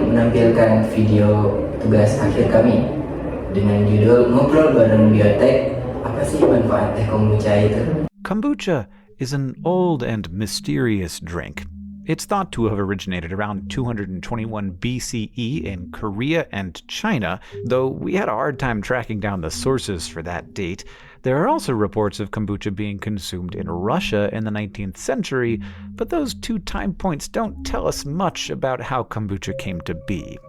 menampilkan video tugas akhir kami dengan judul Ngobrol Bareng Biotek. Apa sih manfaat teh kombucha itu? Kombucha is an old and mysterious drink. It's thought to have originated around 221 BCE in Korea and China, though we had a hard time tracking down the sources for that date. There are also reports of kombucha being consumed in Russia in the 19th century, but those two time points don't tell us much about how kombucha came to be.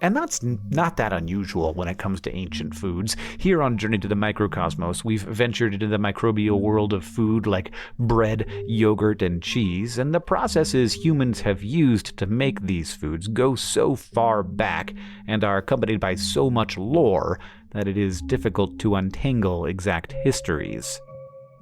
And that's not that unusual when it comes to ancient foods. Here on Journey to the Microcosmos, we've ventured into the microbial world of food like bread, yogurt, and cheese, and the processes humans have used to make these foods go so far back and are accompanied by so much lore that it is difficult to untangle exact histories.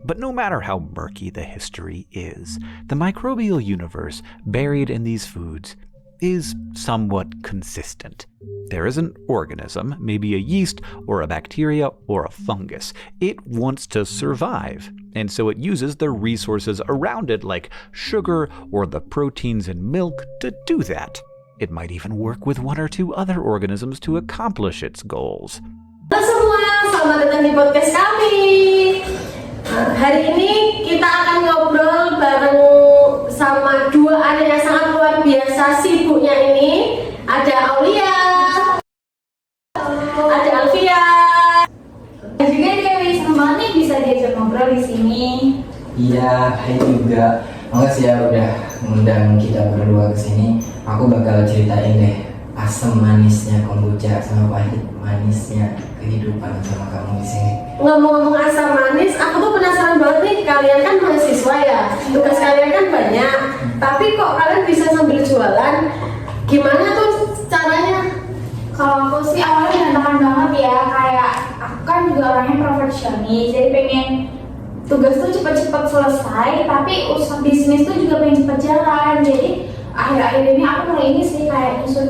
But no matter how murky the history is, the microbial universe buried in these foods is somewhat consistent. There is an organism, maybe a yeast or a bacteria or a fungus. It wants to survive, and so it uses the resources around it like sugar or the proteins in milk to do that. It might even work with one or two other organisms to accomplish its goals. Halo semua, selamat datang di podcast kami. Hari ini kita akan ngobrol bareng sama dua anak yang sangat luar biasa sibuknya ini. Ada Aulia, ada Alfia, Dan juga Dewi, senang banget nih bisa diajak ngobrol di sini. Iya, hai juga. Makasih ya udah ngundang kita berdua ke sini. Aku bakal ceritain deh asam manisnya kombucha sama pahit manisnya kehidupan sama kamu di sini. ngomong-ngomong asam manis, aku tuh penasaran banget nih. Kalian kan mahasiswa ya, tugas kalian kan banyak. Tapi kok kalian bisa sambil jualan? Gimana tuh caranya? Kalau aku sih awalnya berantakan banget ya, kayak aku kan juga orangnya perfeksionis, jadi pengen tugas tuh cepet-cepet selesai, tapi usaha bisnis tuh juga pengen cepet jalan. Jadi akhir-akhir ini aku mulai ini sih kayak nyusun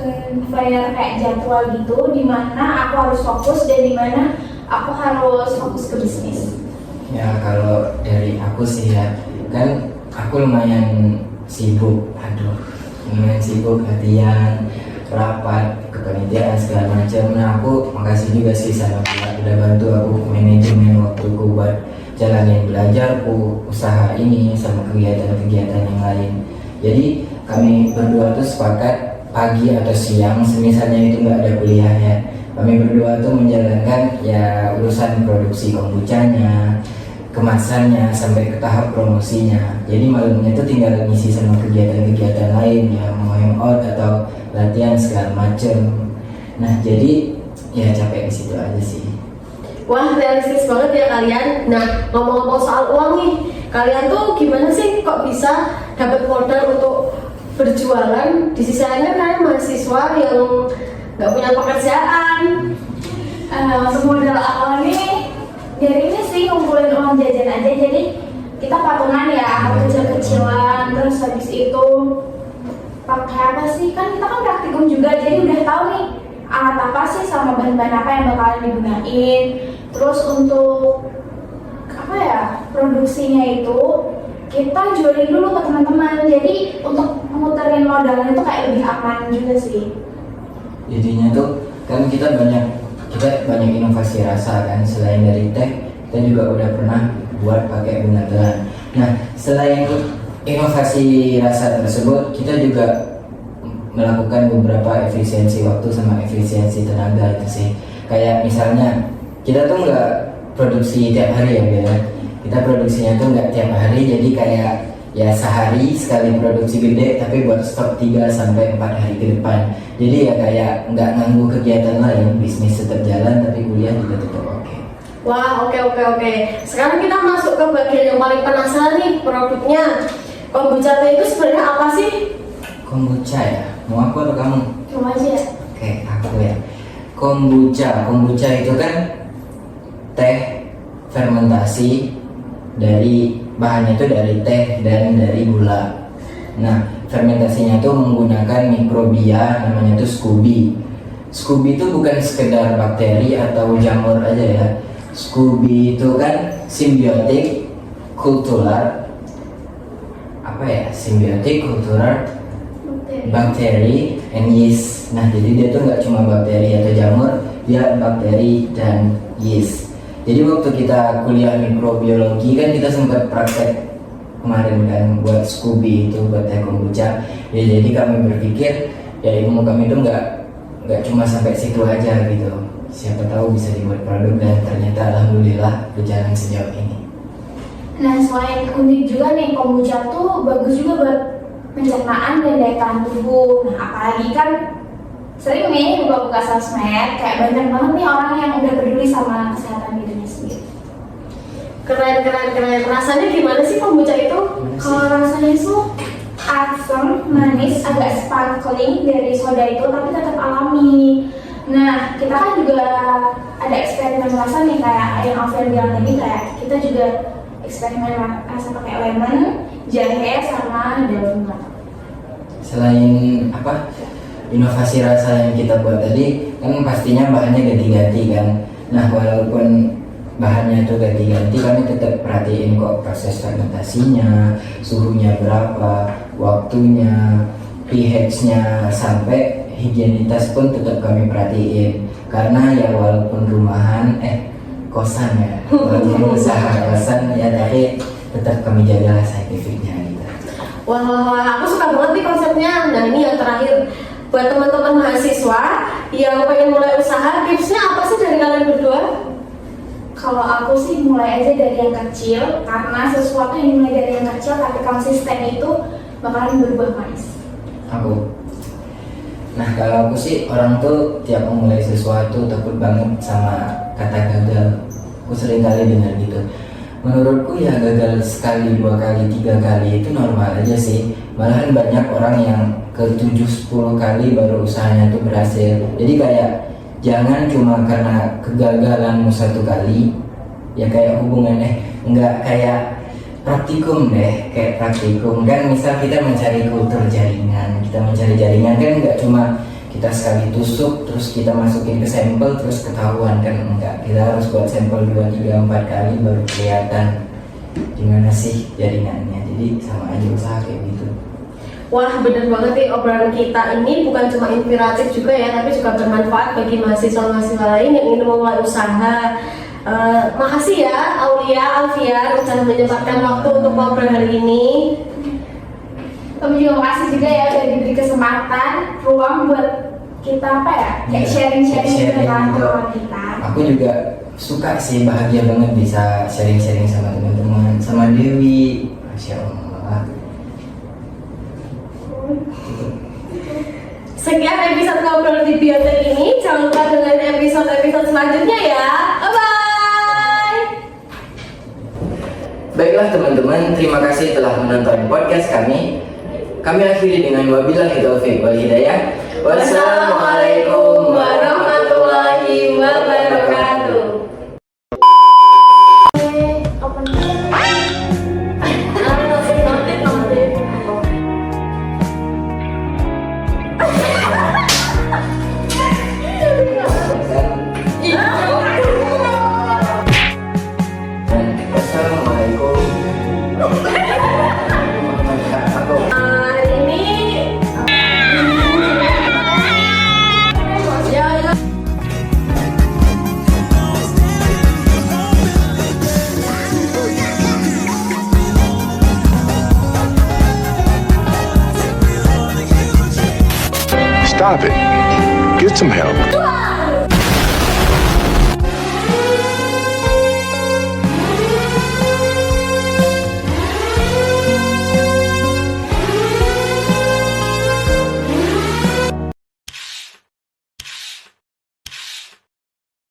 flyer kayak jadwal gitu, dimana aku harus fokus dan dimana aku harus fokus ke bisnis. Ya kalau dari aku sih ya, kan aku lumayan sibuk, lumayan sibuk latihan, rapat, kepanitiaan segala macam. Nah aku makasih juga sih sama dia udah bantu aku manajemen waktuku buat jalanin belajarku, usaha ini sama kegiatan-kegiatan yang lain. Jadi kami berdua tuh sepakat pagi atau siang, semisalnya itu nggak ada kuliah ya, kami berdua tuh menjalankan ya urusan produksi kombuchanya, kemasannya sampai ke tahap promosinya. Jadi malamnya tuh tinggal ngisi sama kegiatan-kegiatan lain ya, mau hangout atau latihan segala macem. Nah jadi ya capek di situ aja sih. Wah, realistis banget ya kalian. Nah, ngomong-ngomong soal uang nih, kalian tuh gimana sih kok bisa dapat modal untuk berjualan? Di sisi lainnya kalian mahasiswa yang nggak punya pekerjaan. Untuk modal awal nih dari ini sih ngumpulin uang jajan aja, jadi kita patungan ya, kecil-kecilan, terus habis itu pakai apa sih, kan kita kan praktikum juga, jadi udah tahu nih alat apa sih sama bahan-bahan apa yang bakalan digunain. Terus untuk apa ya, produksinya itu kita jualin dulu ke teman-teman, jadi untuk muterin modalnya itu kayak lebih aman juga sih. Jadinya tuh kan kita banyak inovasi rasa kan. Selain dari teh, kita juga udah pernah buat pakai bunga telang. Nah selain inovasi rasa tersebut, kita juga melakukan beberapa efisiensi waktu sama efisiensi tenaga itu sih. Kayak misalnya kita tuh nggak produksi tiap hari ya Bella. Kita produksinya tuh nggak tiap hari, jadi kayak ya sehari sekali produksi gede tapi buat stok 3-4 hari ke depan. Jadi ya kayak nggak nganggu kegiatan lain, bisnis tetap jalan tapi kuliah juga tetap oke. Wah, oke. Sekarang kita masuk ke bagian yang paling penasaran nih, produknya. Kombucha itu sebenarnya apa sih? Kombucha ya? Mau aku atau kamu? Coba aja ya. Oke, aku ya. Kombucha itu kan teh fermentasi dari bahannya itu dari teh dan dari gula. Nah, fermentasinya tuh menggunakan mikrobia namanya tuh Scooby. Scooby itu bukan sekedar bakteri atau jamur aja ya. Scooby itu kan simbiotik, kultural, symbiotic, cultural, bacteria, and yeast. yeast. Nah, jadi dia tuh nggak cuma bakteri atau jamur, dia bakteri dan yeast. Jadi waktu kita kuliah mikrobiologi kan kita sempat praktek kemarin kan buat Scooby itu buat teh kombucha. Ya jadi kami berpikir ya ilmu kami itu nggak cuma sampai situ aja gitu. Siapa tahu bisa dibuat produk dan ternyata alhamdulillah berjalan sejauh ini. Nah, selain unik juga nih, kombucha tuh bagus juga buat pencernaan dan daya tahan tubuh. Nah, apalagi kan sering nih buka-buka sosmed, kayak banyak banget nih orang yang udah peduli sama kesehatan dirinya sendiri. Keren. Rasanya gimana sih kombucha itu? Kalau rasanya itu asam, manis, agak sparkling dari soda itu, tapi tetap alami. Nah, kita kan juga ada eksperimen rasa nih, kayak yang Alfian bilang tadi, kayak kita juga eksperimen rasa pakai lemon, jahe, sama daun kelapa. Selain inovasi rasa yang kita buat tadi kan pastinya bahannya ganti-ganti kan. Nah, walaupun bahannya itu ganti-ganti, kami tetap perhatiin kok proses fermentasinya, suhunya berapa, waktunya, pH-nya, sampai higienitas pun tetap kami perhatiin. Karena ya walaupun rumahan kosan ya, walaupun usaha kosan ya, tapi tetap kami jaga scientificnya gitu. Wah, aku suka banget nih konsepnya. Nah, ini yang terakhir buat teman-teman mahasiswa yang pengen mulai usaha, tipsnya apa sih dari kalian berdua? Kalau aku sih mulai aja dari yang kecil, karena sesuatu yang dimulai dari yang kecil tapi konsisten itu bakalan berbuah manis. Nah, kalau aku sih orang tuh tiap memulai sesuatu takut banget sama kata gagal. Aku sering kali dengar gitu. Menurutku ya gagal sekali, 2 kali, 3 kali itu normal aja sih. Malahan banyak orang yang ke 7-10 kali baru usahanya tuh berhasil. Jadi kayak jangan cuma karena kegagalanmu 1 kali ya kayak hubungan enggak kayak praktikum deh, kayak praktikum kan. Misal kita mencari kultur jaringan, kita mencari jaringan kan enggak cuma kita sekali tusuk terus kita masukin ke sampel terus ketahuan kan, enggak. Kita harus buat sampel 2, 3, 4 kali baru kelihatan gimana sih jaringannya. Jadi sama aja usaha kayak gitu. Wah, bener banget nih, obrolan kita ini bukan cuma inspiratif juga ya, tapi juga bermanfaat bagi mahasiswa-mahasiswa lain yang ingin memulai usaha. Makasih ya Aulia, Alfian udah menyempatkan waktu untuk ngobrol hari ini. Kami juga makasih juga ya udah diberi kesempatan, ruang buat kita kayak sharing-sharing tentang pengalaman kita. Aku juga suka sih, bahagia banget bisa sharing-sharing sama teman-teman, sama Dewi. Masya Allah. Sekian episode ngobrol di Biotek ini. Jangan lupa dengan episode-episode selanjutnya ya. Bye-bye. Baiklah teman-teman, terima kasih telah menonton podcast kami. Kami akhiri dengan wabillahi taufiq wal hidayah. Wassalamualaikum warahmatullahi wabarakatuh. Stop it. Get some help.